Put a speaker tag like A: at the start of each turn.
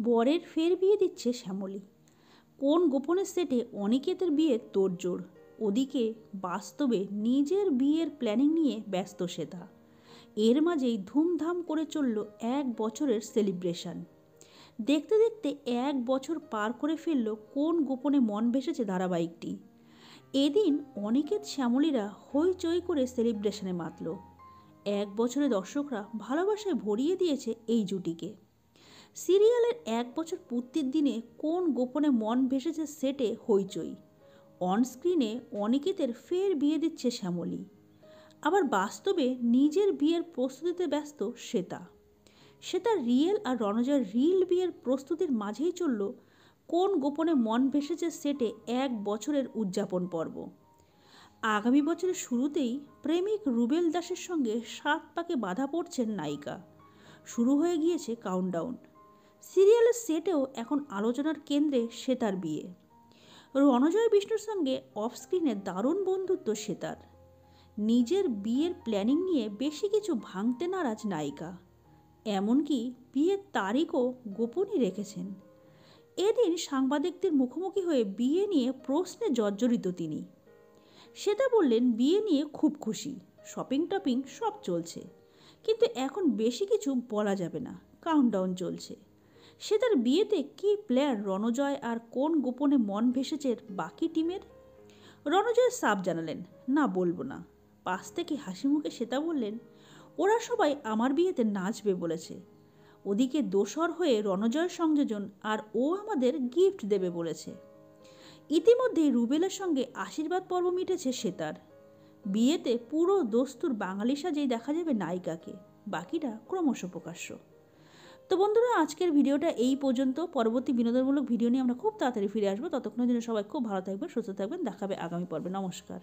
A: বরের ফের বিয়ে দিচ্ছে শ্যামলী। কোন গোপনের সেটে অনিকেতের বিয়ের তোড়জোড়। ওদিকে বাস্তবে নিজের বিয়ের প্ল্যানিং নিয়ে ব্যস্ত শ্বেতা। এর মাঝেই ধুমধাম করে চলল 1 বছরের সেলিব্রেশন। দেখতে দেখতে 1 বছর পার করে ফেলল কোন গোপনে মন ভেসেছে ধারাবাহিকটি। এদিন অনিকেত শ্যামলীরা হইচই করে সেলিব্রেশনে মাতল। 1 বছরে দর্শকরা ভালোবাসায় ভরিয়ে দিয়েছে এই জুটিকে। সিরিয়ালের 1 বছর পূর্তির দিনে কোন গোপনে মন ভেসেছে সেটে হইচই। অনস্ক্রিনে অনিকেতের ফের বিয়ে দিচ্ছে শ্যামলী। আবার বাস্তবে নিজের বিয়ের প্রস্তুতিতে ব্যস্ত শ্বেতা। শ্বেতার রিয়েল আর রণজয়ের রিল বিয়ের প্রস্তুতির মাঝেই চলল কোন গোপনে মন ভেসেছে সেটে 1 বছরের উদযাপন পর্ব। আগামী বছরের শুরুতেই প্রেমিক রুবেল দাসের সঙ্গে 7 পাকে বাধা পড়ছেন নায়িকা। শুরু হয়ে গিয়েছে কাউন্টডাউন। সিরিয়ালের সেটেও এখন আলোচনার কেন্দ্রে শ্বেতার বিয়ে। রণজয় বিষ্ণুর সঙ্গে অফ স্ক্রিনে দারুণ বন্ধুত্ব শ্বেতার। নিজের বিয়ের প্ল্যানিং নিয়ে বেশি কিছু ভাঙতে নারাজ নায়িকা। এমনকি বিয়ের তারিখও গোপনই রেখেছেন। এদিন সাংবাদিকদের মুখোমুখি হয়ে বিয়ে নিয়ে প্রশ্নে জর্জরিত তিনি। শ্বেতা বললেন, বিয়ে নিয়ে খুব খুশি, শপিং টপিং সব চলছে, কিন্তু এখন বেশি কিছু বলা যাবে না, কাউন্টডাউন চলছে। শ্বেতার বিয়েতে কী প্ল্যান রণজয় আর কোন গোপনে মন ভেসেছে বাকি টিমের? রণজয় সাফ জানালেন, না বলবো না। পাশ থেকে হাসি মুখে শ্বেতা বললেন, ওরা সবাই আমার বিয়েতে নাচবে বলেছে। ওদিকে দোসর হয়ে রণজয়ের সংযোজন আর ও আমাদের গিফট দেবে বলেছে। ইতিমধ্যেই রুবেলের সঙ্গে আশীর্বাদ পর্ব মিটেছে শ্বেতার। বিয়েতে পুরো দস্তুর বাঙালি সাজেই দেখা যাবে নায়িকাকে, বাকিটা ক্রমশ প্রকাশ্য। তো বন্ধুরা, আজকের ভিডিওটা এই পর্যন্ত। পরবর্তী বিনোদনমূলক ভিডিও নিয়ে আমরা খুব তাড়াতাড়ি ফিরে আসবো। ততক্ষণের জন্য সবাই খুব ভালো থাকবেন, সুস্থ থাকবেন। দেখাবে আগামী পর্বে। নমস্কার।